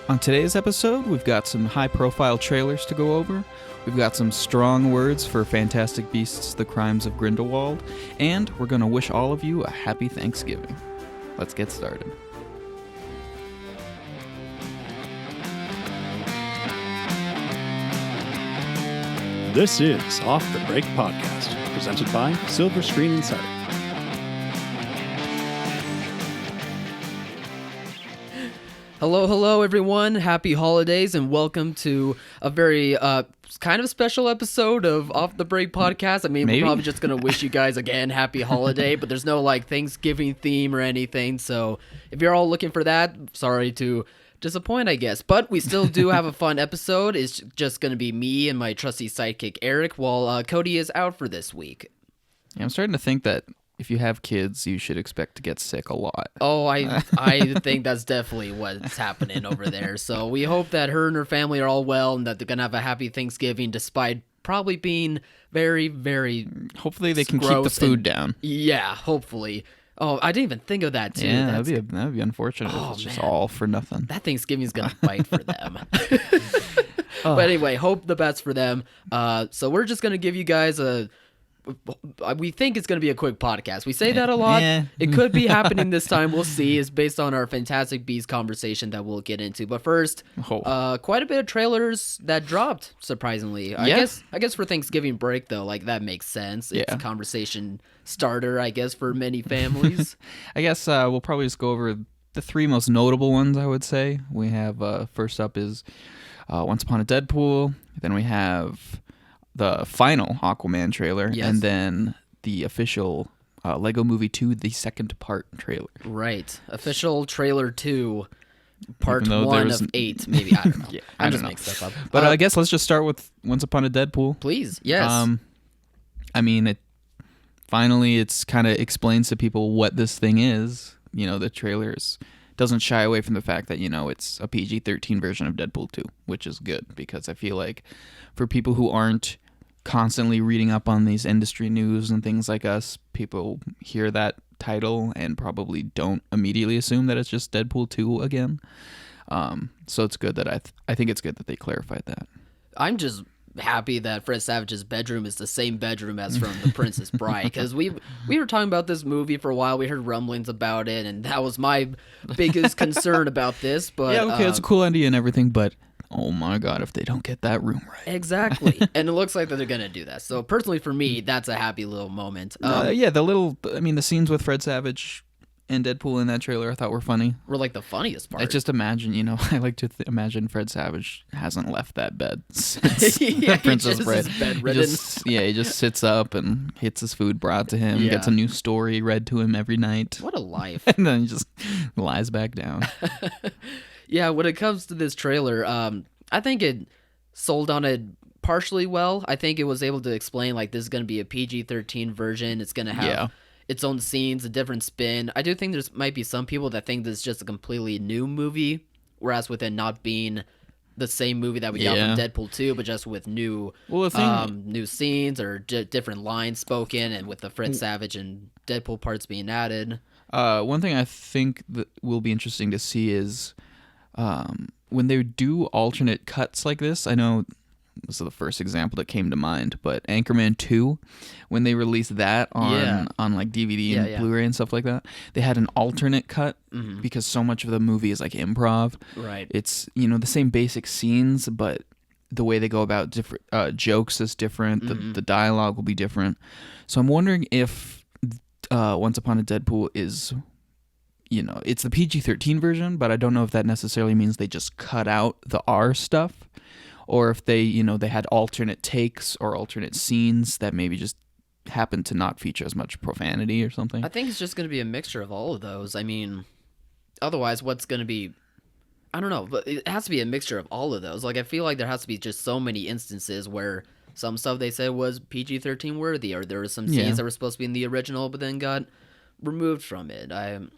On today's episode, we've got some high-profile trailers to go over, we've got some strong words for Fantastic Beasts: The Crimes of Grindelwald, and we're going to wish all of you a happy Thanksgiving. Let's get started. This is Off the Break Podcast, presented by Silver Screen Insider. Hello, everyone. Happy holidays, and welcome to a very kind of special episode of Off the Break Podcast. I mean, Maybe. we're probably just going to wish you guys again happy holiday, but there's no, Thanksgiving theme or anything, so if you're all looking for that, sorry to disappoint, I guess. But we still do have a fun episode. It's just going to be me and my trusty sidekick, Erik, while Cody is out for this week. Yeah, I'm starting to think that if you have kids, you should expect to get sick a lot. Oh, I think that's definitely what's happening over there. So we hope that her and her family are all well and that they're going to have a happy Thanksgiving despite probably being very, very Hopefully they can keep the food down. Yeah, hopefully. Oh, I didn't even think of that, too. Yeah, that'd be unfortunate if it's just all for nothing. That Thanksgiving's going to fight for them. But anyway, hope the best for them. So we're just going to give you guys we think it's going to be a quick podcast. We say that a lot. Yeah. It could be happening this time. We'll see. It's based on our Fantastic Beasts conversation that we'll get into. But first, quite a bit of trailers that dropped, surprisingly. I guess for Thanksgiving break, though, that makes sense. It's a conversation starter, I guess, for many families. I guess we'll probably just go over the three most notable ones, I would say. We have, first up is Once Upon a Deadpool. Then we have the final Aquaman trailer, and then the official Lego Movie 2, the second part trailer. Right. Official trailer 2, part 1 of 8, maybe. I don't know. I just make stuff up. But I guess let's just start with Once Upon a Deadpool. Please, yes. I mean, it's kind of explains to people what this thing is. You know, the trailers doesn't shy away from the fact that, it's a PG-13 version of Deadpool 2, which is good, because I feel like for people who aren't constantly reading up on these industry news and things like us, people hear that title and probably don't immediately assume that it's just Deadpool 2 again. So it's good that I think it's good that they clarified that. I'm just happy that Fred Savage's bedroom is the same bedroom as from The Princess Bride, because we were talking about this movie for a while. We heard rumblings about it, and that was my biggest concern about this. But yeah, okay, it's a cool idea and everything, but oh my god, if they don't get that room right. Exactly. And it looks like that they're going to do that. So personally for me, that's a happy little moment. The scenes with Fred Savage and Deadpool in that trailer I thought were funny. Were the funniest part. I just imagine, I like to imagine Fred Savage hasn't left that bed since Princess Bride. He just sits up and gets his food brought to him, gets a new story read to him every night. What a life. And then he just lies back down. Yeah, when it comes to this trailer, I think it sold on it partially well. I think it was able to explain, this is going to be a PG-13 version. It's going to have its own scenes, a different spin. I do think there might be some people that think this is just a completely new movie, whereas with it not being the same movie that we got from Deadpool 2, but just with new new scenes or different lines spoken, and with the Fred Savage and Deadpool parts being added. One thing I think that will be interesting to see is when they do alternate cuts like this. I know this is the first example that came to mind, but Anchorman 2, when they released that on DVD and Blu-ray and stuff like that, they had an alternate cut because so much of the movie is improv. Right. It's, the same basic scenes, but the way they go about different jokes is different. The dialogue will be different. So I'm wondering if Once Upon a Deadpool is, it's the PG-13 version, but I don't know if that necessarily means they just cut out the R stuff, or if they, they had alternate takes or alternate scenes that maybe just happened to not feature as much profanity or something. I think it's just going to be a mixture of all of those. I mean, otherwise, what's going to be... I don't know, but it has to be a mixture of all of those. I feel like there has to be just so many instances where some stuff they said was PG-13 worthy, or there were some scenes that were supposed to be in the original but then got removed from it,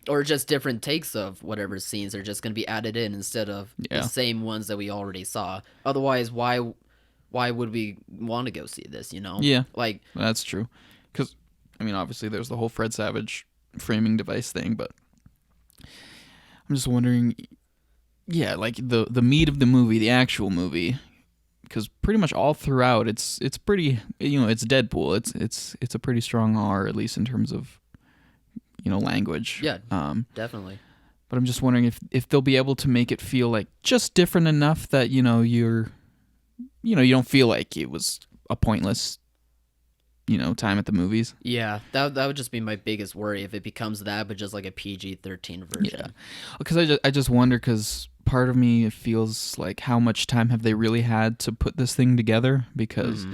or just different takes of whatever scenes are just going to be added in instead of the same ones that we already saw. Otherwise, why would we want to go see this, Yeah, that's true. Because, obviously there's the whole Fred Savage framing device thing, but I'm just wondering yeah, like the meat of the movie, the actual movie, because pretty much all throughout it's pretty, it's Deadpool. It's a pretty strong R, at least in terms of language. Yeah, definitely. But I'm just wondering if they'll be able to make it feel like just different enough that you don't feel like it was a pointless time at the movies. Yeah, that would just be my biggest worry if it becomes that, but just like a PG-13 version. Yeah, because I just wonder, because part of me feels like how much time have they really had to put this thing together? Because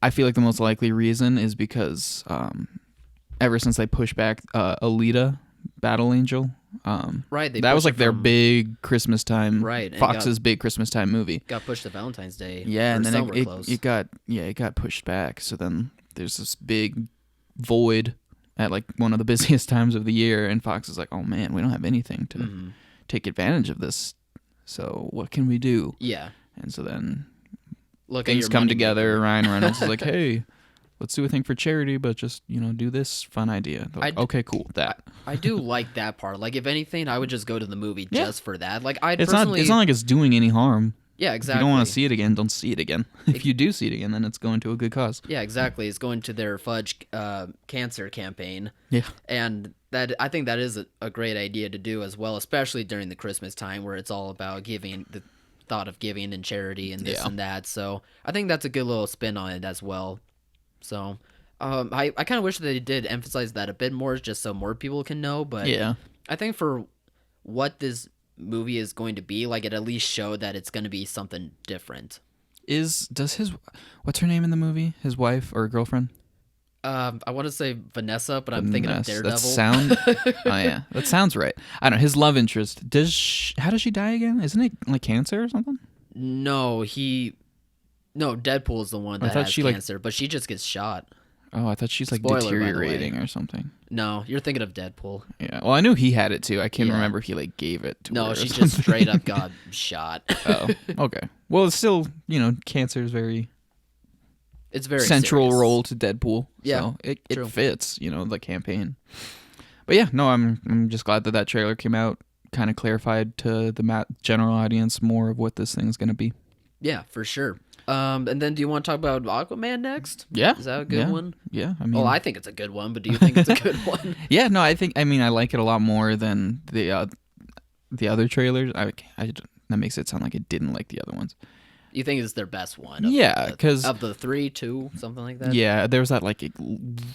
I feel like the most likely reason is because ever since they pushed back Alita, Battle Angel, right, that was like their big Christmas time, right? Fox's big Christmas time movie. Got pushed to Valentine's Day. Yeah, and then it got pushed back. So then there's this big void at like one of the busiest times of the year, and Fox is like, "Oh man, we don't have anything to take advantage of this. So what can we do?" Yeah, and so then look, things come together. Maker. Ryan Reynolds is like, "Hey, let's do a thing for charity, but just, do this fun idea." Like, okay, cool. That. I do like that part. Like, if anything, I would just go to the movie just for that. Like, it's not like it's doing any harm. Yeah, exactly. If you don't want to see it again, don't see it again. If you do see it again, then it's going to a good cause. Yeah, exactly. It's going to their Fudge cancer campaign. Yeah. And I think that is a great idea to do as well, especially during the Christmas time where it's all about giving, the thought of giving and charity and this and that. So I think that's a good little spin on it as well. So I kind of wish that they did emphasize that a bit more, just so more people can know. But yeah, I think for what this movie is going to be, like, it at least showed that it's going to be something different. What's her name in the movie? His wife or girlfriend? I want to say Vanessa, but I'm thinking of Daredevil. That sounds right. I don't know. His love interest. How does she die again? Isn't it like cancer or something? No, Deadpool is the one that has cancer, but she just gets shot. Oh, I thought she's like Spoiler, deteriorating or something. No, you're thinking of Deadpool. Yeah. Well, I knew he had it too. I can't remember if he like gave it to her. No, she just straight up got shot. Oh, okay. Well, it's still, cancer is it's very central serious role to Deadpool. Yeah, so it fits, the campaign. But yeah, no, I'm just glad that trailer came out, kind of clarified to the general audience more of what this thing's gonna be. Yeah, for sure. And then do you want to talk about Aquaman next? Yeah. Is that a good one? Yeah. I mean, well, I think it's a good one, but do you think it's a good one? Yeah, no, I like it a lot more than the other trailers. That makes it sound like I didn't like the other ones. You think it's their best one? Because of the 3, 2, something like that. Yeah, there was that like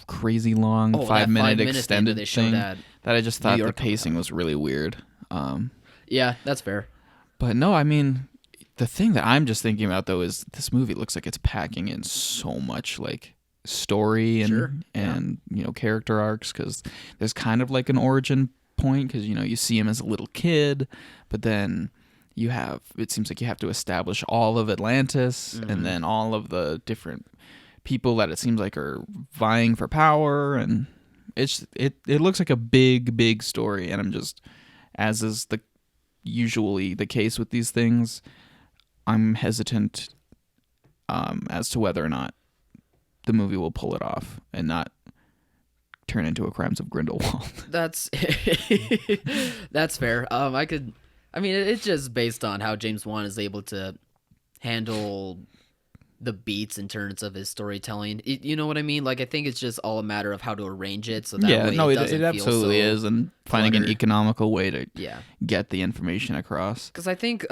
crazy long 5-minute extended thing that I just thought the pacing was really weird. Yeah, that's fair. But no, I mean, the thing that I'm just thinking about though is this movie looks like it's packing in so much like story and character arcs, because there's kind of like an origin point, because you see him as a little kid, but then it seems like you have to establish all of Atlantis and then all of the different people that it seems like are vying for power, and it looks like a big story, and I'm just, as is usually the case with these things, I'm hesitant as to whether or not the movie will pull it off and not turn into a Crimes of Grindelwald. That's fair. It's just based on how James Wan is able to handle the beats in terms of his storytelling. You know what I mean? Like, I think it's just all a matter of how to arrange it so that way it absolutely is, and finding an economical way to yeah. get the information across. Because I think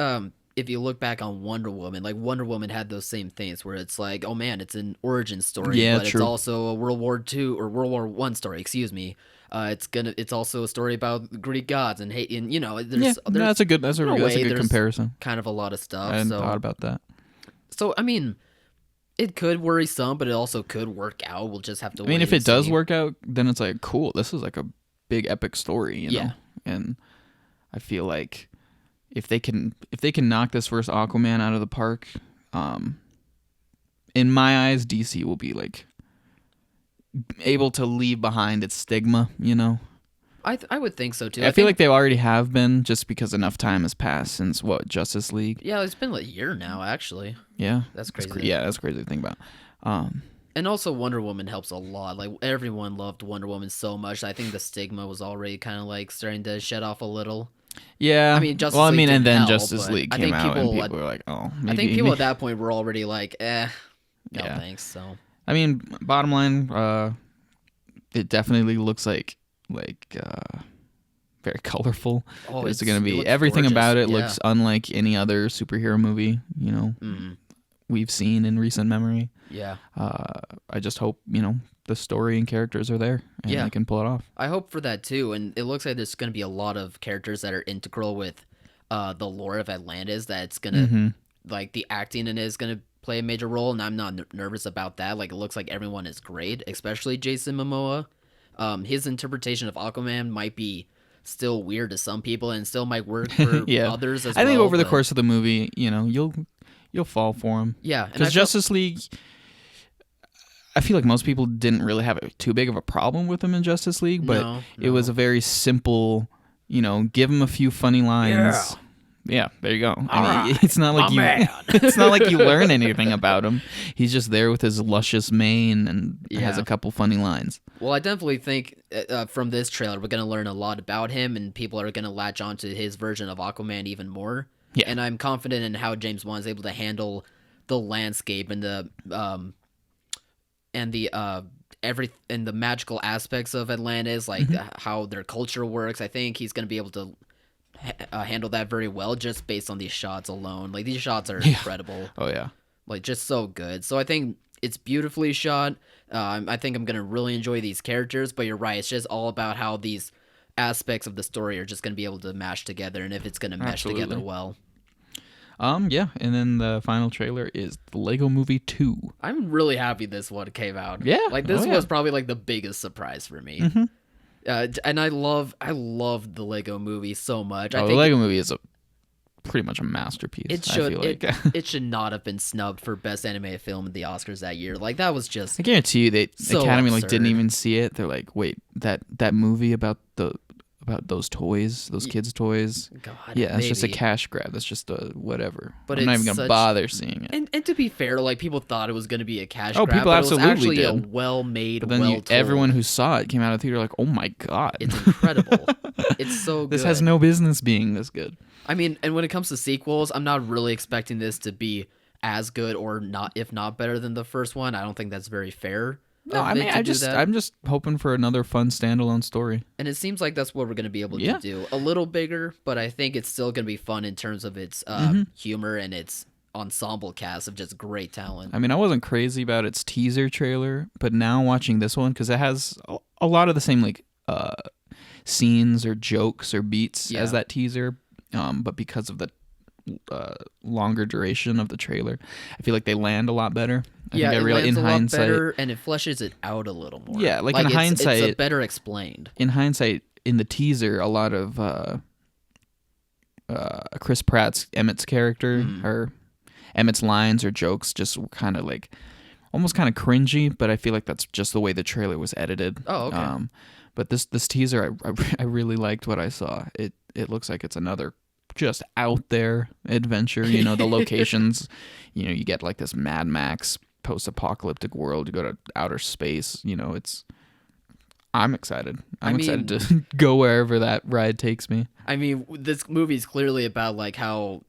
if you look back on Wonder Woman, like Wonder Woman had those same things where it's like, oh man, it's an origin story, but it's also a World War II or World War I story. Excuse me. It's also a story about Greek gods and hate, and that's a good comparison. Kind of a lot of stuff. I hadn't thought about that. So I mean, it could worry some, but it also could work out. We'll just have to. If it does work out, then it's like cool. This is like a big epic story, you know. And I feel like if they can knock this first Aquaman out of the park, in my eyes, DC will be like able to leave behind its stigma, you know. I would think so too. I feel like they already have been, just because enough time has passed since Justice League. Yeah, it's been like a year now, actually. Yeah, that's crazy. That's crazy to think about. And also Wonder Woman helps a lot. Like, everyone loved Wonder Woman so much. I think the stigma was already kind of like starting to shed off a little. Yeah. I mean, Justice well, I League mean, and didn't then help, Justice but League I came think out, and people people were like, "Oh, I think maybe." people at that point were already like, no Yeah. thanks. So I mean, bottom line, it definitely looks like very colorful. oh, There's it going to be looks everything gorgeous. about it Yeah. looks unlike any other superhero movie, we've seen in recent memory. Yeah. I just hope, the story and characters are there and Yeah. they can pull it off. I hope for that too, and it looks like there's going to be a lot of characters that are integral with the lore of Atlantis. That's gonna like the acting in it is gonna play a major role, and I'm not nervous about that. Like it looks like everyone is great, especially Jason Momoa. His interpretation of Aquaman might be still weird to some people, and still might work for others as well. I think over the course of the movie, you'll fall for him. Yeah, and because Justice League. I feel like most people didn't really have too big of a problem with him in Justice League, but it was a very simple, give him a few funny lines. Yeah, there you go. I mean, it's not like it's not like you learn anything about him. He's just there with his luscious mane and has a couple funny lines. Well, I definitely think from this trailer we're going to learn a lot about him, and people are going to latch on to his version of Aquaman even more. Yeah. And I'm confident in how James Wan is able to handle the landscape and the the magical aspects of Atlantis, like how their culture works. I think he's going to be able to handle that very well just based on these shots alone. Like these shots are incredible. Oh yeah, like just so good. So I think it's beautifully shot. I think I'm going to really enjoy these characters, but you're right. It's just all about how these aspects of the story are just going to be able to mash together, and if it's going to mesh together well. Yeah, and then the final trailer is the Lego Movie 2. I'm really happy this one came out. Yeah. Like this was probably like the biggest surprise for me. And I love the Lego Movie so much. I think the Lego Movie is pretty much a masterpiece. It should I feel like. it should not have been snubbed for Best Animated Film at the Oscars that year. Like that was just I guarantee you the Academy absurd. didn't even see it. They're like, wait, that movie about those toys, those kids' toys. God, yeah, it's just a maybe. cash grab. That's just a whatever. But I'm not it's even gonna bother seeing it. And to be fair, like people thought it was going to be a cash Oh, grab, people but absolutely it was actually did. a well-made, But then well-told. everyone who saw it came out of the theater like, oh my god, It's incredible. It's so good. This has no business being this good. I mean, and when it comes to sequels, I'm not really expecting this to be as good or not, if not better than the first one. I don't think that's very fair. No, I mean, I'm just hoping for another fun standalone story. And it seems like that's what we're going to be able to do. A little bigger, but I think it's still going to be fun in terms of its humor and its ensemble cast of just great talent. I mean, I wasn't crazy about its teaser trailer, but now watching this one, because it has a lot of the same scenes or jokes or beats as that teaser, but because of the longer duration of the trailer, I feel like they land a lot better. I think it really, lands in a lot hindsight, better, and it fleshes it out a little more. Yeah, like in hindsight, it's better explained. In hindsight, in the teaser, a lot of Chris Pratt's Emmett's character or Emmett's lines or jokes just were kind of like almost kind of cringy, but I feel like that's just the way the trailer was edited. Oh, okay. But this teaser, I really liked what I saw. It looks like it's another just out there adventure. The locations, you get like this Mad Max post-apocalyptic world. You go to outer space. I'm excited. I'm excited to go wherever that ride takes me. I mean, this movie is clearly about like how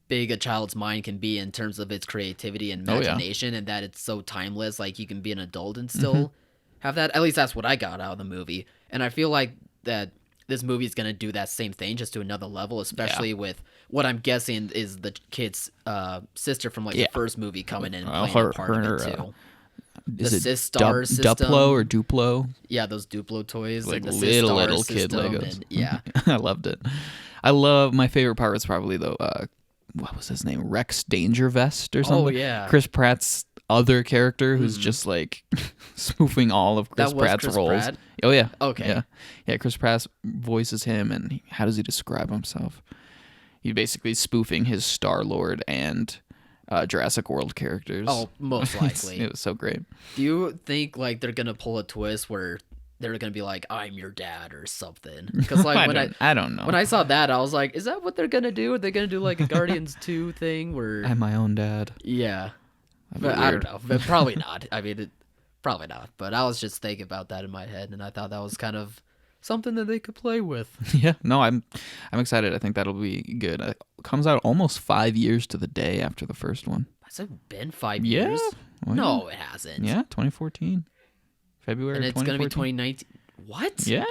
big a child's mind can be in terms of its creativity and imagination, and that it's so timeless. Like you can be an adult and still have that. At least that's what I got out of the movie, and I feel like that this movie is going to do that same thing, just to another level, especially with what I'm guessing is the kid's sister from the first movie coming in and playing a part of it too. The Sistar system. Duplo or Duplo? Yeah, those Duplo toys. Like the little kid system, Legos. And, yeah. I loved it. My favorite part was probably what was his name? Rex Dangervest or something? Oh, yeah. Chris Pratt's other character who's just like spoofing all of Chris Pratt's roles. Pratt? Oh yeah. Okay. Yeah, Chris Pratt voices him, and how does he describe himself? He's basically spoofing his Star-Lord and Jurassic World characters. Oh, most likely. It was so great. Do you think like they're gonna pull a twist where they're gonna be like, "I'm your dad" or something? Because like I don't know. When I saw that, I was like, "Is that what they're gonna do? Are they gonna do like a Guardians 2 thing where?" I'm my own dad. Yeah, but I don't know. But probably not. I mean, probably not. But I was just thinking about that in my head, and I thought that was kind of something that they could play with. Yeah, no, I'm excited. I think that'll be good. It comes out almost 5 years to the day after the first one. Has it been 5 Yeah. years? Oh, yeah. No, it hasn't. Yeah, 2014. February And it's going to be 2014. 2019. What? Yeah.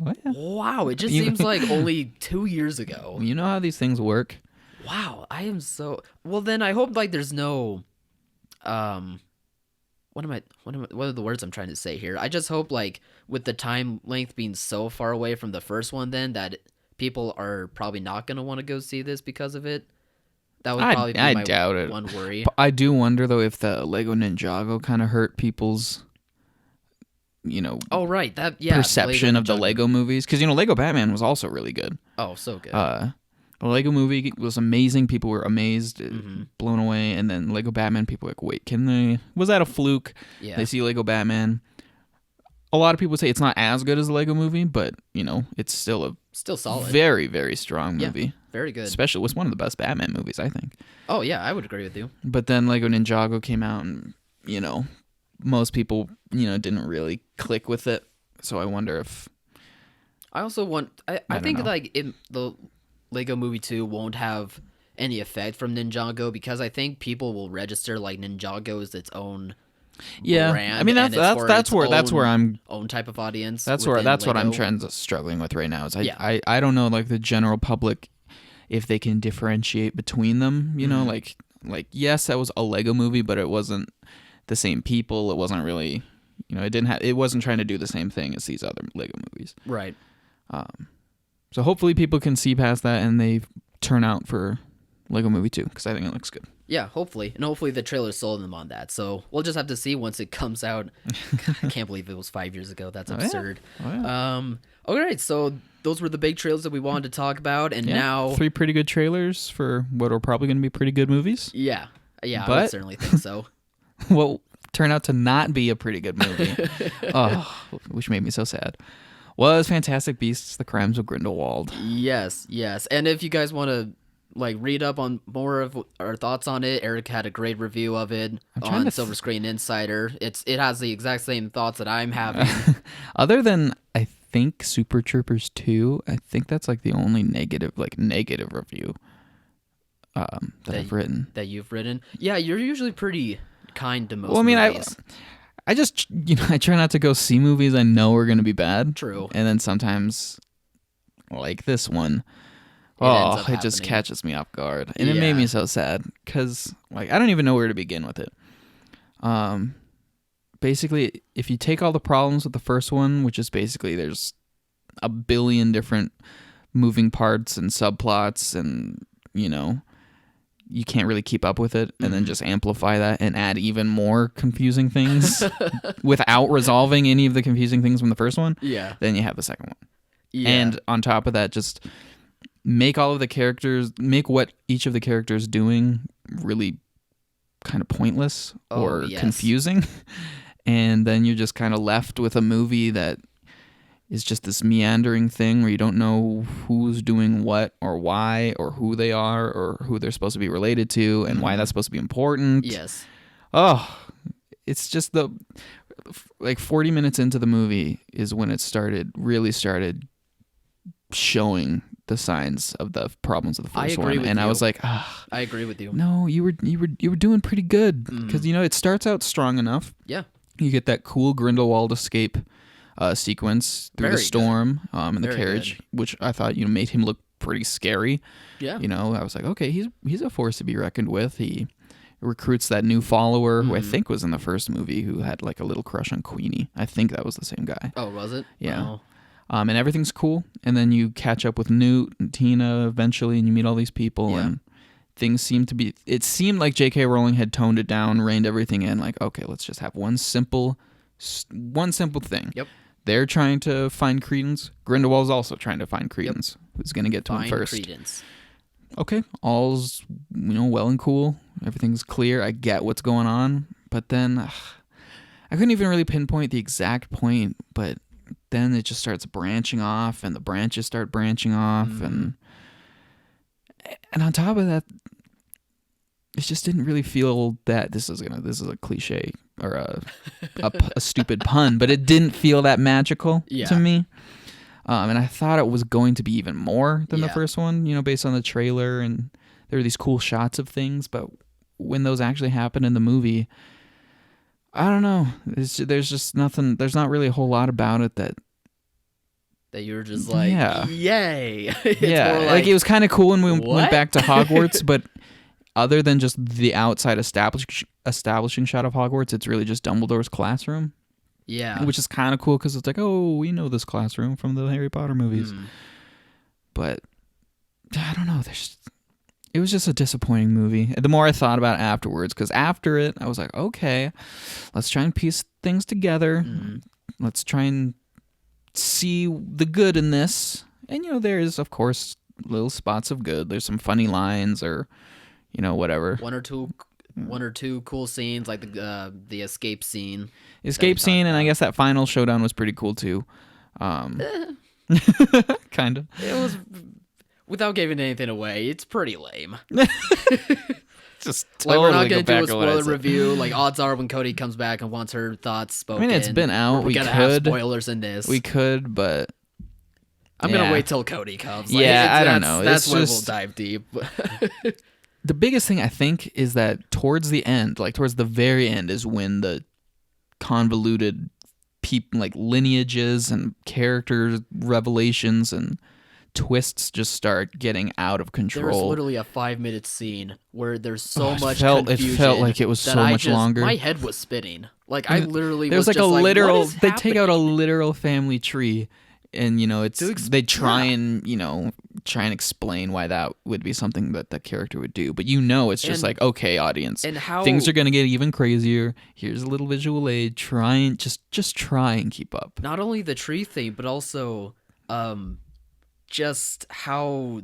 Oh, yeah. Wow, it just You- seems like only 2 years ago. You know how these things work. Wow, I am so... Well, then I hope like there's no... What are the words I'm trying to say here? I just hope like with the time length being so far away from the first one then that people are probably not going to want to go see this because of it. That would probably be I my doubt it. one worry. But I do wonder though if the Lego Ninjago kind of hurt people's, Oh, right. The perception of the Ninjago. Lego movies, because Lego Batman was also really good. Oh, so good. The Lego movie was amazing. People were amazed, blown away, and then Lego Batman, people were like, wait, was that a fluke? Yeah. They see Lego Batman. A lot of people say it's not as good as the Lego movie, but it's still a Still solid. very, very strong Yeah. movie. Very good. Especially, it was one of the best Batman movies, I think. Oh, yeah, I would agree with you. But then Lego Ninjago came out, and most people didn't really click with it. So I wonder if I also want... I don't think know. like the Lego Movie 2 won't have any effect from Ninjago because I think people will register like Ninjago as its own brand. I mean and it's for that's its where I'm own type of audience. that's within what I'm Lego. struggling with right now. Is Yeah. I don't know, like, the general public, if they can differentiate between them. Like yes, that was a Lego movie, but it wasn't the same people. It wasn't really it wasn't trying to do the same thing as these other Lego movies. Right. So hopefully people can see past that and they turn out for Lego Movie 2, because I think it looks good. Yeah, hopefully. And hopefully the trailer sold them on that. So we'll just have to see once it comes out. God, I can't believe it was 5 years ago. That's absurd. Oh, yeah. All right, so those were the big trailers that we wanted to talk about. And Yeah, now... 3 pretty good trailers for what are probably going to be pretty good movies. Yeah, I But- would certainly think so. Well, turned out to not be a pretty good movie. Which made me so sad. Was Fantastic Beasts: The Crimes of Grindelwald. Yes. And if you guys want to read up on more of our thoughts on it, Erik had a great review of it trying on to Silver Screen Insider. It has the exact same thoughts that I'm having. Other than, I think, Super Troopers 2, I think that's like the only negative review that I've written. That you've written. Yeah, you're usually pretty kind to most Well, I mean, movies. I just, I try not to go see movies I know are going to be bad. True. And then sometimes, like this one, ends up it just happening. catches me off guard. And it made me Yeah. so sad because, I don't even know where to begin with it. Basically, if you take all the problems with the first one, which is basically there's a billion different moving parts and subplots and, you can't really keep up with it, and then just amplify that and add even more confusing things without resolving any of the confusing things from the first one, Yeah. then you have the second one. Yeah. And on top of that, just make what each of the characters doing really kind of pointless or yes. confusing. And then you're just kind of left with a movie that is just this meandering thing where you don't know who's doing what or why or who they are or who they're supposed to be related to and why that's supposed to be important. Yes. Oh, it's just 40 minutes into the movie is when it really started showing the signs of the problems of the I first agree one. with And I you. was like, I agree with you. no, you were doing pretty good, because it starts out strong enough. Yeah. You get that cool Grindelwald escape sequence through the Very storm in the Very carriage, good. which I thought made him look pretty scary. Yeah. I was like, okay, he's a force to be reckoned with. He recruits that new follower who I think was in the first movie, who had like a little crush on Queenie. I think that was the same guy. Oh, was it? Yeah. Oh. And everything's cool. And then you catch up with Newt and Tina eventually, and you meet all these people, Yeah. and things it seemed like J.K. Rowling had toned it down, reined everything in, like, okay, let's just have one simple thing. Yep. They're trying to find Credence. Grindelwald's also trying to find Credence. Who's going to get to him Find first? Credence. Okay, all's well and cool. Everything's clear. I get what's going on. But then I couldn't even really pinpoint the exact point, but then it just starts branching off, and the branches start branching off, and on top of that, it just didn't really feel that this is a cliche or a stupid pun, but it didn't feel that magical Yeah. to me. And I thought it was going to be even more than the Yeah. first one, you know, based on the trailer, and there were these cool shots of things, but when those actually happen in the movie, I don't know. There's just nothing. There's not really a whole lot about it that you were just like, Yeah. yay. It's yeah, more like it was kind of cool when we what? went back to Hogwarts, but other than just the outside establishing shot of Hogwarts, it's really just Dumbledore's classroom, yeah. which is kind of cool because it's like, oh, we know this classroom from the Harry Potter movies. But I don't know. It was just a disappointing movie. The more I thought about it afterwards, because after it, I was like, okay, let's try and piece things together. Let's try and see the good in this. And, you know, there's, of course, little spots of good. There's some funny lines or, you know, whatever. One or two cool scenes, like the escape scene. Escape scene, and I guess that final showdown was pretty cool, too. Kind of. It was, without giving anything away, it's pretty lame. Just Like, we're not totally going to do a go back on what I spoiler said. review. Like, odds are when Cody comes back and wants her thoughts spoken. I mean, it's been out. We're We going to have could. spoilers in this. We could, but I'm going yeah. to wait till Cody comes. Yeah, I don't know. That's It's when just- we'll dive deep. the biggest thing I think is that towards the end, like towards the very end, is when the convoluted like lineages and character revelations and twists just start getting out of There's control. literally a 5-minute scene where there's so It much felt confusion like it was that so I much just, longer. My head was spinning. Like, I literally There's was like a just literal. what is They take out a happening? literal family tree, and you know it's they try yeah. and try and explain why that would be something that the character would do. But it's just And- like, okay, audience, and how- things are gonna get even crazier. Here's a little visual aid. Try and just try and keep up. Not only the tree thing, but also just how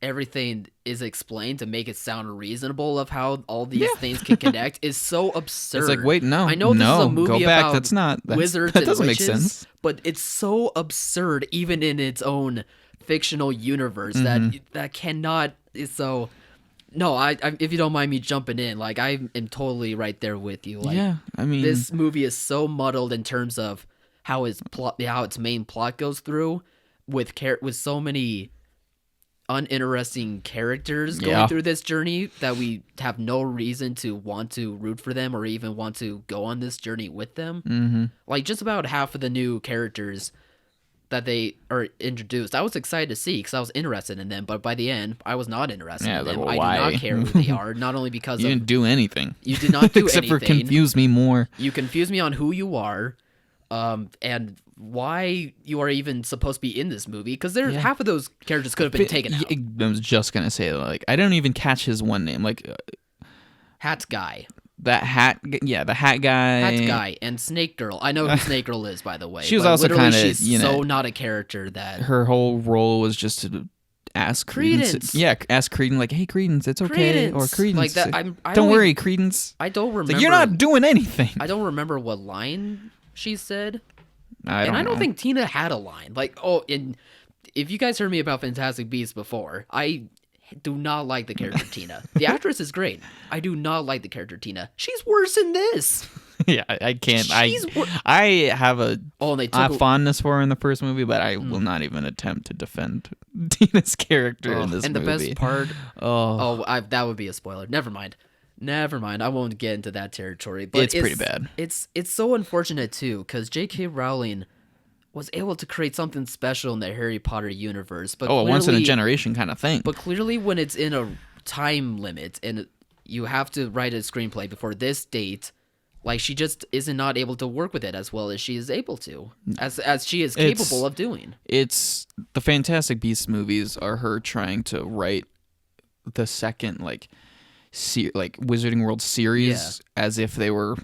everything is explained to make it sound reasonable of how all these things can connect is so absurd. It's like, wait, no, I know this no, is a movie go back. about That's not wizards that and doesn't witches, make sense. but it's so absurd even in its own fictional universe that cannot is so. No, I if you don't mind me jumping in, like I am totally right there with you. Like, Yeah, I mean, this movie is so muddled in terms of how its main plot goes through with so many uninteresting characters going through this journey that we have no reason to want to root for them or even want to go on this journey with them. Mm-hmm. Like just about half of the new characters that they are introduced, I was excited to see because I was interested in them, but by the end, I was not interested in them. well, I why? do not care who they are, not only because you didn't do anything. you did not do except anything. for confuse me more. You confuse me on who you are, and why you are even supposed to be in this movie. Because there's half of those characters could have been taken out. I was just gonna say, like, I don't even catch his one name, like Hat guy, that hat. Yeah, the hat guy. and Snake Girl. I know who Snake Girl is, by the way. She was but also literally kinda, she's so not a character that Her whole role was just to ask Credence. Yeah, ask Credence, like, hey, Credence, it's okay, or Credence, like that. don't worry, Credence. I don't remember. Like, you're not doing anything. I don't remember what line she said. I don't know. think Tina had a line. Like, and if you guys heard me about Fantastic Beasts before, I do not like the character Tina. The actress is great. I do not like the character Tina. She's worse in this. Yeah, I can't. She's I have a and they took fondness for her in the first movie, but I will not even attempt to defend Tina's character in this and movie. the best part. That would be a spoiler. Never mind. I won't get into that territory. But It's pretty bad. It's so unfortunate too, because J.K. Rowling was able to create something special in the Harry Potter universe. But a once in a clearly- generation kind of thing. But clearly, when it's in a time limit and you have to write a screenplay before this date, like she just isn't not able to work with it as well as she is able to, as she is capable of doing. It's the Fantastic Beasts movies are her trying to write the second like Wizarding World series as if they were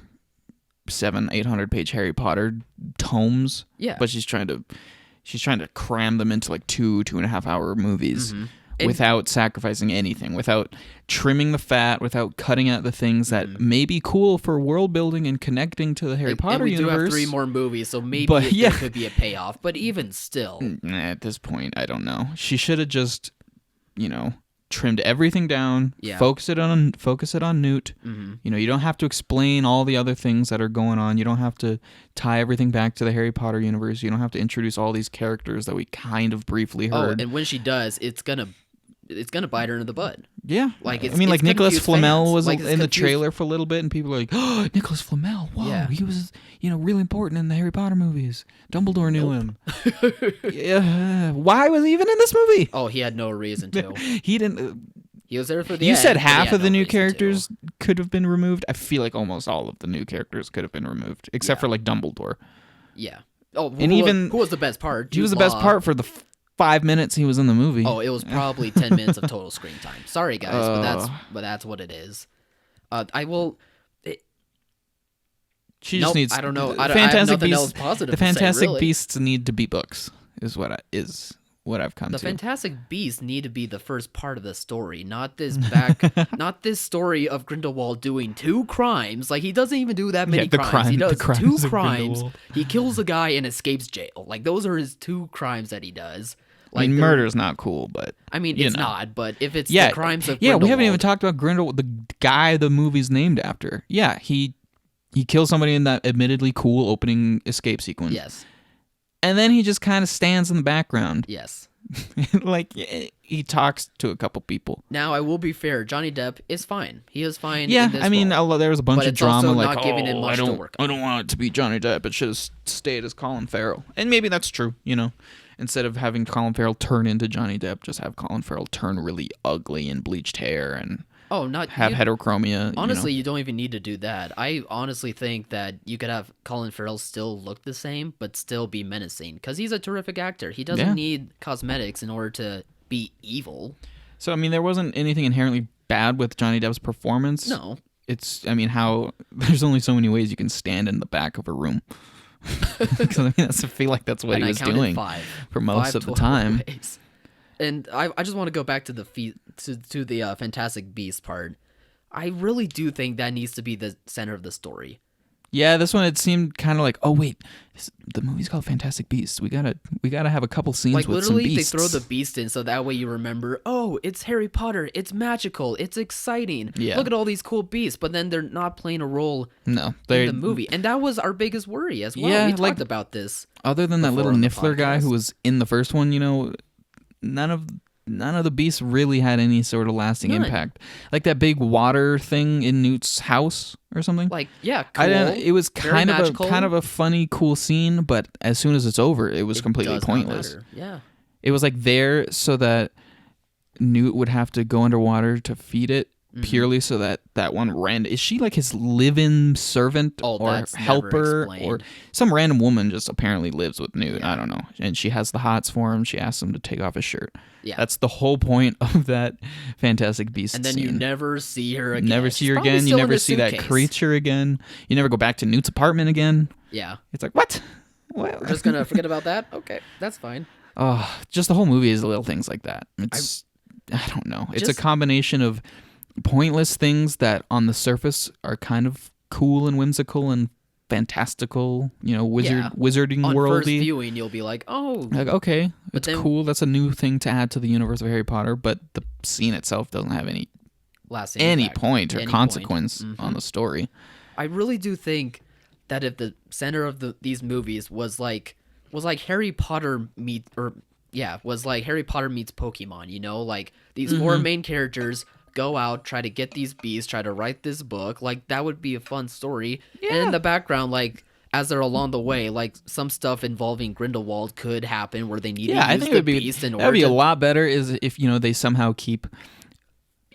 700-800 page Harry Potter tomes. Yeah. But she's trying to cram them into like 2.5 hour movies. Mm-hmm. Without sacrificing anything, without trimming the fat, without cutting out the things that may be cool for world building and connecting to the Harry Potter we universe. do have 3 more movies, so maybe But, there could be a payoff. But even still, At this point, I don't know. She should have just, trimmed everything down. Yeah. Focus it on Newt. Mm-hmm. You know, you don't have to explain all the other things that are going on. You don't have to tie everything back to the Harry Potter universe. You don't have to introduce all these characters that we kind of briefly heard. Oh, and when she does, it's gonna bite her in the butt. Yeah, like I mean, like Nicholas Flamel was in the trailer for a little bit, and people are like, "Oh, Nicholas Flamel! Wow, he was, really important in the Harry Potter movies. Dumbledore knew him. Yeah, why was he even in this movie? Oh, he had no reason to. He didn't. He was there for the. You end, said but he half had of the no new reason characters to. could have been removed. I feel like almost all of the new characters could have been removed, except for like Dumbledore. Yeah. Oh, who was the best part? He was the best part for the 5 minutes he was in the movie. Oh, it was probably 10 minutes of total screen time. Sorry, guys, but that's what it is. I will. She just needs. I don't know. The I have nothing Beasts, else positive. The Fantastic to say, really. Beasts need to be books. Is what I've come The to. Fantastic Beasts need to be the first part of the story, not this not this story of Grindelwald doing 2 crimes. Like, he doesn't even do that many crimes. He does 2 crimes. He kills a guy and escapes jail. Like, those are his 2 crimes that he does. Like, I mean, murder's not cool, but I mean, it's not. But if it's the Crimes of Grindelwald, Grindelwald, we haven't even talked about Grindelwald, the guy the movie's named after. Yeah, he kills somebody in that admittedly cool opening escape sequence. Yes. And then he just kind of stands in the background. Yes. Like, he talks to a couple people. Now, I will be fair. Johnny Depp is fine. He is fine. Yeah, in this I mean, role. there was a bunch But of it's drama. also Like, not giving it much to work on. I don't want it to be Johnny Depp. It should have stayed as Colin Farrell. And maybe that's true, Instead of having Colin Farrell turn into Johnny Depp, just have Colin Farrell turn really ugly and bleached hair and have heterochromia. Honestly, you don't even need to do that. I honestly think that you could have Colin Farrell still look the same, but still be menacing, because he's a terrific actor. He doesn't need cosmetics in order to be evil. So, I mean, there wasn't anything inherently bad with Johnny Depp's performance. No. There's only so many ways you can stand in the back of a room. Because, I mean, I feel like that's what he was doing 5 for most of the time. Ways. And I just want to go back to the Fantastic Beasts part. I really do think that needs to be the center of the story. Yeah, this one, it seemed kind of like, oh wait, the movie's called Fantastic Beasts. We gotta have a couple scenes with some literally, beasts. they throw the beast in so that way you remember. Oh, it's Harry Potter. It's magical. It's exciting. Yeah. Look at all these cool beasts. But then they're not playing a role in the movie, and that was our biggest worry as well. Yeah, we talked about this. Other than that little Niffler guy who was in the first one, none of the beasts really had any sort of lasting impact. Like that big water thing in Newt's house or something. Like, yeah, cool. It was kind of a funny, cool scene, but as soon as it's over, it was completely pointless. Yeah. It was like there so that Newt would have to go underwater to feed it, purely so that one random, is she like his live-in servant or helper, or some random woman just apparently lives with Newt? I don't know. And she has the hots for him. She asks him to take off his shirt. Yeah. That's the whole point of that Fantastic Beasts And then scene. you never see her again. Never see her again. You never see that creature again. You never go back to Newt's apartment again. Yeah. It's like, what? We're just going to forget about that? Okay, that's fine. Oh, just the whole movie is little things like that. I don't know. It's a combination of pointless things that on the surface are kind of cool and whimsical and fantastical, wizarding on worldy. First viewing, you'll be like, oh, like, okay, but it's cool. That's a new thing to add to the universe of Harry Potter, but the scene itself doesn't have any point or consequence on the story. I really do think that if the center of these movies was like Harry Potter meets Pokemon, like these 4 main characters go out, try to get these beasts, try to write this book, like that would be a fun story. Yeah. And in the background, like as they're along the way, like some stuff involving Grindelwald could happen where they need to use the beast in order. That'd be a lot better is if they somehow keep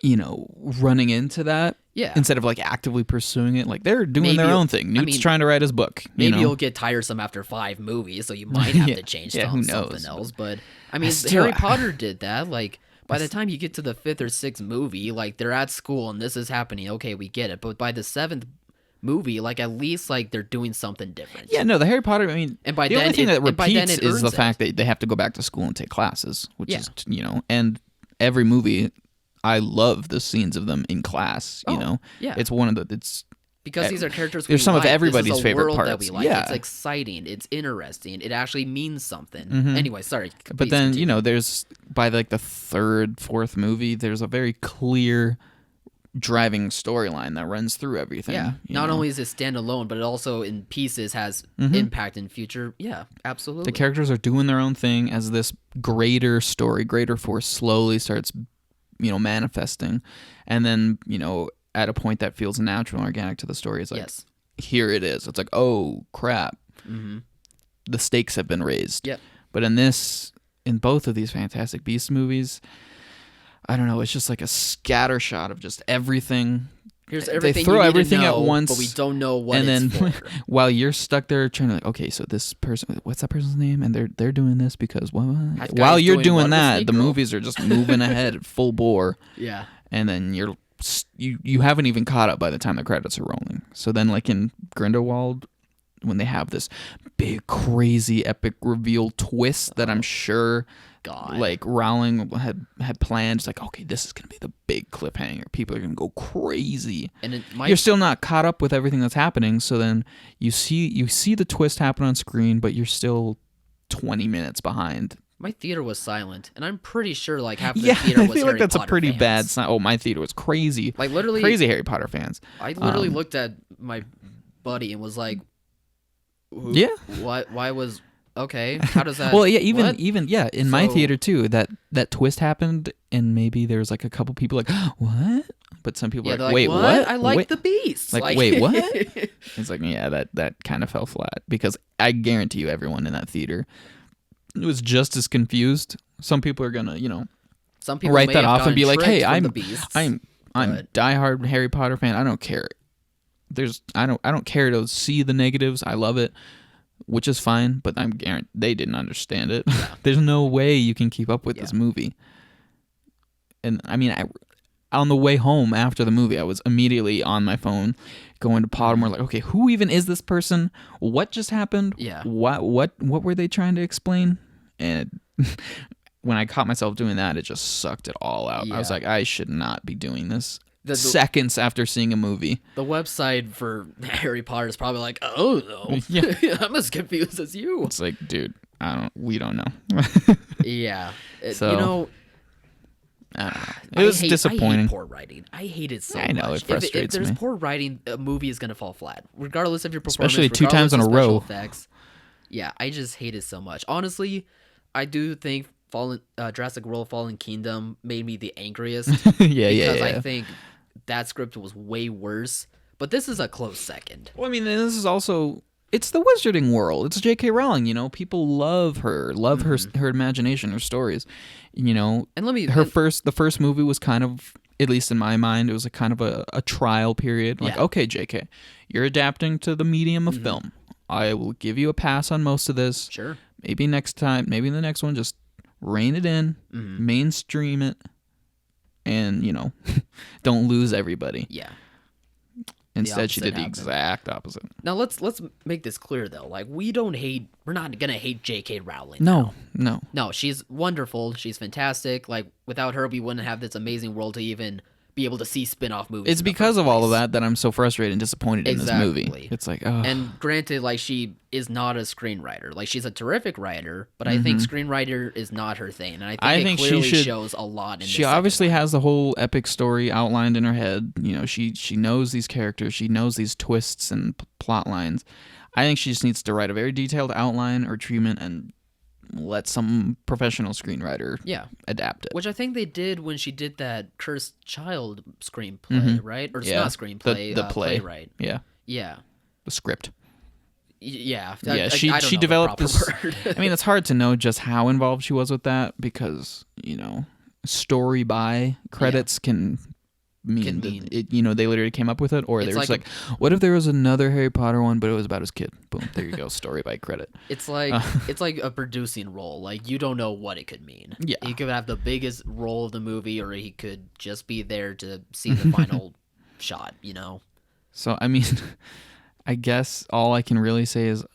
running into that. Yeah. Instead of like actively pursuing it, like they're doing their own thing. Newt's trying to write his book. Maybe you'll get tiresome after 5 movies, so you might have to change something else. But I mean, Harry Potter did that. Like by the time you get to the 5th or 6th movie, like they're at school and this is happening. Okay, we get it. But by the 7th movie, like at least like they're doing something different. Yeah, no, the Harry Potter. I mean, and by the then only thing that repeats is the fact that they have to go back to school and take classes, which is and every movie. I love the scenes of them in class. Yeah. It's one of the. because these are characters they're some of like. everybody's this is a favorite world parts. that we like. Yeah. It's exciting. It's interesting. It actually means something. Mm-hmm. Anyway, sorry. But then, there's by like the third, fourth movie, there's a very clear driving storyline that runs through everything. Yeah. Not know? only is it standalone, but it also in pieces has Mm-hmm. impact in future. Yeah, absolutely. The characters are doing their own thing as this greater story, greater force slowly starts, manifesting. And then, at a point that feels natural and organic to the story, it's like, yes. Here it is. It's like, oh, crap. Mm-hmm. The stakes have been raised. Yep. But in both of these Fantastic Beasts movies, I don't know, it's just like a scattershot of just everything. Here's everything they throw you need everything to know, at once, but we don't know what and it's then for. while you're stuck there trying to like, okay, so this person, what's that person's name? And they're doing this because while you're doing that, the movies are just moving ahead at full bore. Yeah. And then you haven't even caught up by the time the credits are rolling. So then, like in Grindelwald, when they have this big, crazy, epic reveal twist that I'm sure, like Rowling had planned, it's like, okay, this is gonna be the big cliffhanger. People are gonna go crazy, and you're still not caught up with everything that's happening. So then you see the twist happen on screen, but you're still 20 minutes behind. My theater was silent, and I'm pretty sure like half of the theater was I feel like Harry that's Potter a pretty fans. bad sign. Oh, my theater was crazy. Like literally crazy Harry Potter fans. I literally looked at my buddy and was like, yeah. Why was okay? How does that? Well, yeah, even what? in my theater too. That twist happened, and maybe there was like a couple people like, what? But some people are like, wait, what? I like the Beast. Like, wait, what? It's like, yeah, that kind of fell flat because I guarantee you, everyone in that theater was just as confused. Some people are gonna, some people write may that have off and be like, hey, I'm diehard Harry Potter fan. I don't care. I don't care to see the negatives. I love it, which is fine. But I'm guaranteed they didn't understand it. Yeah. There's no way you can keep up with this movie. And I mean, on the way home after the movie, I was immediately on my phone, going to Pottermore, like, okay, who even is this person? What just happened? Yeah. What were they trying to explain? And when I caught myself doing that, it just sucked it all out. Yeah. I was like, I should not be doing this. Seconds after seeing a movie. The website for Harry Potter is probably like, oh no, yeah. I'm as confused as you. It's like, dude, we don't know. Yeah. So, I don't know. It was disappointing. I hate poor writing. I hate it so much. I know, it frustrates me. If there's poor writing, a movie is going to fall flat, regardless of your performance. Especially 2 times in a row. Effects. Yeah, I just hate it so much. Honestly, I do think Jurassic World Fallen Kingdom made me the angriest. Because I think that script was way worse. But this is a close second. Well, I mean, this is also... It's the Wizarding world. It's J.K. Rowling, People love her her imagination, her stories, And the first movie was kind of, at least in my mind, it was a kind of a trial period. Like, okay, J.K., you're adapting to the medium of film. I will give you a pass on most of this. Sure. Maybe next time, maybe in the next one, just rein it in, mainstream it, and, don't lose everybody. Yeah. Instead, she did the exact opposite. Now let's make this clear though. Like we're not gonna hate J.K. Rowling. No. No, she's wonderful. She's fantastic. Like without her, we wouldn't have this amazing world to even be able to see spin-off movies. It's because of all of that I'm so frustrated and disappointed in this movie. It's like, oh. And granted, like she is not a screenwriter. Like she's a terrific writer, but I think screenwriter is not her thing. And I think it clearly shows a lot in this. She obviously has the whole epic story outlined in her head. She knows these characters. She knows these twists and plot lines. I think she just needs to write a very detailed outline or treatment and let some professional screenwriter adapt it. Which I think they did when she did that Cursed Child screenplay, right? Or it's not screenplay, the play. Playwright. Yeah. Yeah. The script. Yeah. Yeah, I don't she know developed the this. word. I mean, it's hard to know just how involved she was with that because, story by credits can mean they literally came up with it, or they were just like, what if there was another Harry Potter one, but it was about his kid? Boom, there you go, story by credit. It's like it's like a producing role. Like you don't know what it could mean. Yeah, he could have the biggest role of the movie, or he could just be there to see the final shot. So I mean, I guess all I can really say is,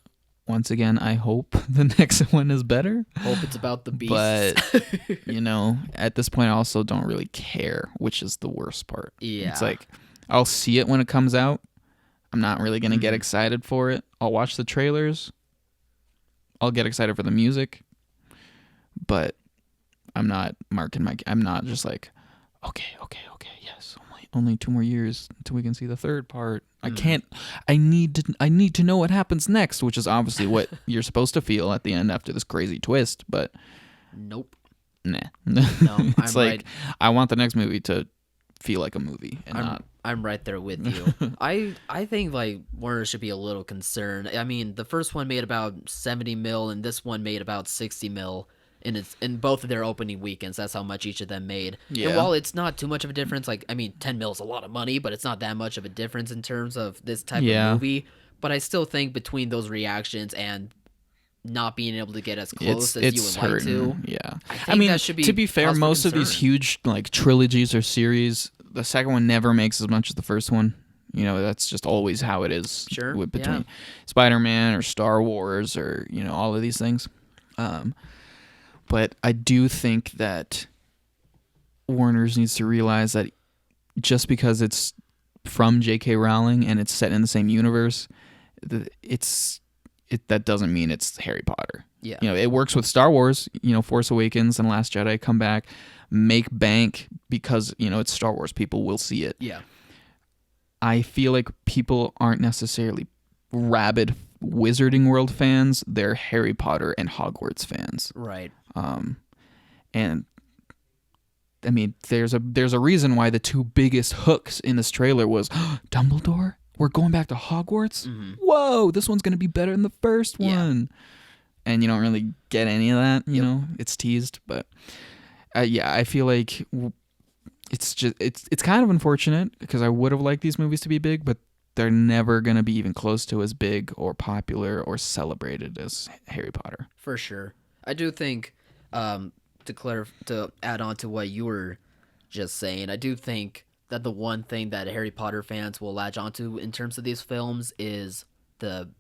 once again, I hope the next one is better. Hope it's about the beast. But, at this point, I also don't really care, which is the worst part. Yeah. It's like, I'll see it when it comes out. I'm not really going to get excited for it. I'll watch the trailers. I'll get excited for the music. But I'm not I'm not just like, okay, yes, only 2 more years until we can see the third part. I need to know what happens next, which is obviously what you're supposed to feel at the end after this crazy twist, but nope. Nah. No, it's like right. I want the next movie to feel like a movie and I'm right there with you. I think like Warner should be a little concerned. I mean, the first one made about 70 mil and this one made about 60 mil in both of their opening weekends. That's how much each of them made. Yeah. And while it's not too much of a difference, like, I mean, 10 mil is a lot of money, but it's not that much of a difference in terms of this type of movie. But I still think between those reactions and not being able to get as close as you would like to. Yeah. I mean, that should be to be fair, most of these huge like trilogies or series, the second one never makes as much as the first one. You know, that's just always how it is. Sure. Between Spider-Man or Star Wars or, you know, all of these things. But I do think that Warner's needs to realize that just because it's from J.K. Rowling and it's set in the same universe, that doesn't mean it's Harry Potter. Yeah. You know, it works with Star Wars, you know, Force Awakens and Last Jedi come back, make bank because, you know, it's Star Wars. People will see it. Yeah. I feel like people aren't necessarily rabid Wizarding World fans. They're Harry Potter and Hogwarts fans. Right. And I mean, there's a reason why the 2 biggest hooks in this trailer was Dumbledore. We're going back to Hogwarts. Mm-hmm. Whoa, this one's gonna be better than the first one. And you don't really get any of that. You know, it's teased, but I feel like it's just it's kind of unfortunate because I would have liked these movies to be big, but they're never gonna be even close to as big or popular or celebrated as Harry Potter. For sure, I do think. To add on to what you were just saying, I do think that the one thing that Harry Potter fans will latch onto in terms of these films is the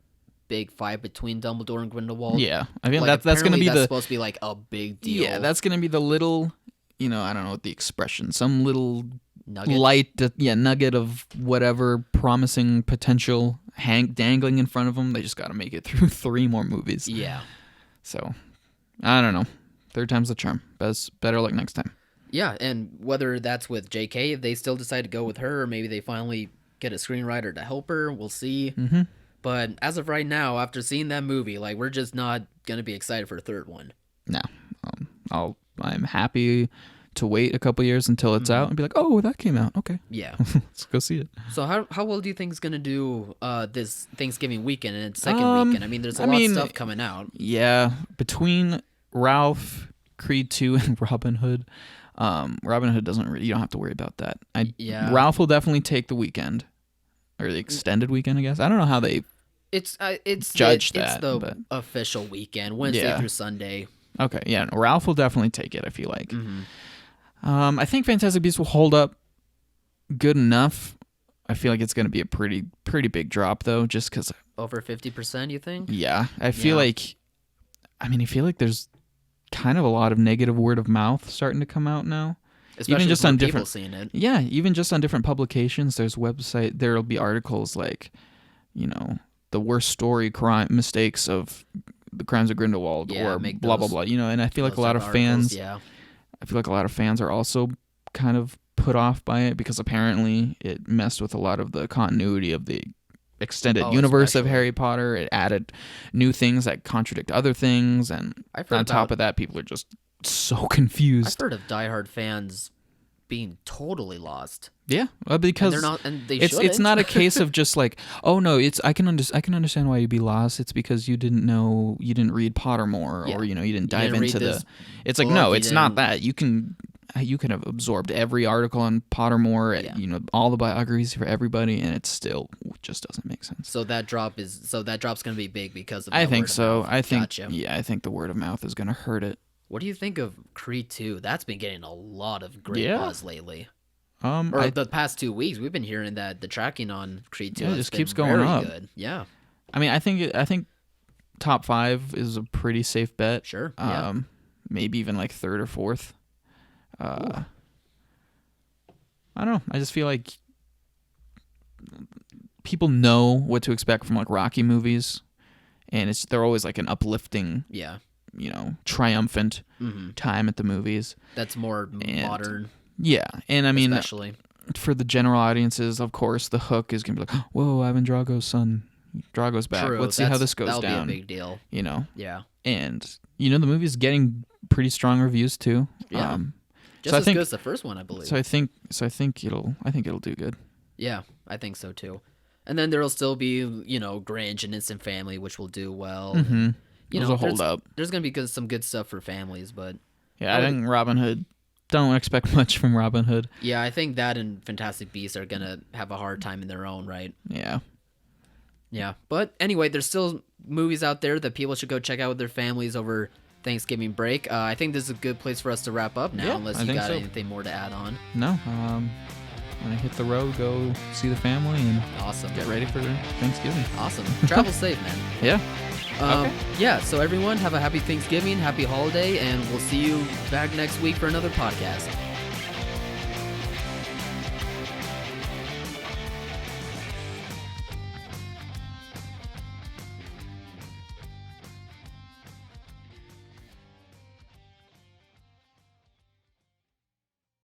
big fight between Dumbledore and Grindelwald. Yeah, I mean like, that's going to be supposed to be like a big deal. Yeah, that's going to be the little, you know, I don't know what the expression, some little nugget? nugget of whatever promising potential dangling in front of them. They just got to make it through 3 more movies. Yeah. So, I don't know. 3rd time's the charm. Better luck next time. Yeah, and whether that's with JK, if they still decide to go with her, or maybe they finally get a screenwriter to help her, we'll see. Mm-hmm. But as of right now, after seeing that movie, like we're just not gonna be excited for a 3rd one. No, I'm happy to wait a couple years until it's out and be like, oh, that came out. Okay, yeah, let's go see it. So how well do you think it's gonna do this Thanksgiving weekend and its second weekend? I mean, there's a lot of stuff coming out. Yeah, between Ralph, Creed 2, and Robin Hood. Robin Hood you don't have to worry about that. Ralph will definitely take the weekend or the extended weekend, I guess. I don't know how they judge that. It's the official weekend, Wednesday through Sunday. Okay, yeah, Ralph will definitely take it, I feel like. Mm-hmm. I think Fantastic Beasts will hold up good enough. I feel like it's going to be a pretty big drop though, just because over 50%. You think? Yeah, I feel like. I mean, I feel like there's kind of a lot of negative word of mouth starting to come out now. Especially even just on different people seeing it. Yeah, even just on different publications, there'll be articles like, you know, the worst story mistakes of the Crimes of Grindelwald or blah blah blah, you know, and I feel like a lot of fans are also kind of put off by it because apparently it messed with a lot of the continuity of the extended universe of Harry Potter. It added new things that contradict other things, and on top of that, people are just so confused. I've heard of diehard fans being totally lost. Yeah, because it's not a case of just like, oh no, I can understand why you'd be lost. It's because you didn't read Pottermore, or you know, you didn't dive into the. It's like no, it's not that. You can have absorbed every article on Pottermore, you know, all the biographies for everybody, and it still just doesn't make sense. So that drop's going to be big because of. I think so. I think the word of mouth is going to hurt it. What do you think of Creed 2? That's been getting a lot of great buzz lately. The past 2 weeks, we've been hearing that the tracking on Creed 2 just keeps going up. Good. Yeah. I mean, I think top 5 is a pretty safe bet. Sure. Maybe even like 3rd or 4th. I don't know. I just feel like people know what to expect from like Rocky movies, and they're always like an uplifting, triumphant time at the movies. That's more modern. Yeah, and I mean, especially for the general audiences, of course, the hook is gonna be like, whoa, Ivan Drago's son. Drago's back. True. Let's see how this goes down. That'll be a big deal. Yeah. And the movie's getting pretty strong reviews too. Yeah. Just as good as the first one, I believe. So I think it'll do good. Yeah, I think so too. And then there'll still be, Grinch and Instant Family, which will do well. Mm-hmm. Those will hold up. There's gonna be some good stuff for families, but yeah, I think Robin Hood. Don't expect much from Robin Hood. Yeah, I think that and Fantastic Beasts are gonna have a hard time in their own right. Yeah. Yeah, but anyway, there's still movies out there that people should go check out with their families over Thanksgiving break. I think this is a good place for us to wrap up now, unless you got anything more to add on. No. When I hit the road, go see the family and awesome. Get ready for Thanksgiving. Awesome. Travel safe, man. Yeah. Okay. Yeah, so everyone, have a happy Thanksgiving, happy holiday, and we'll see you back next week for another podcast.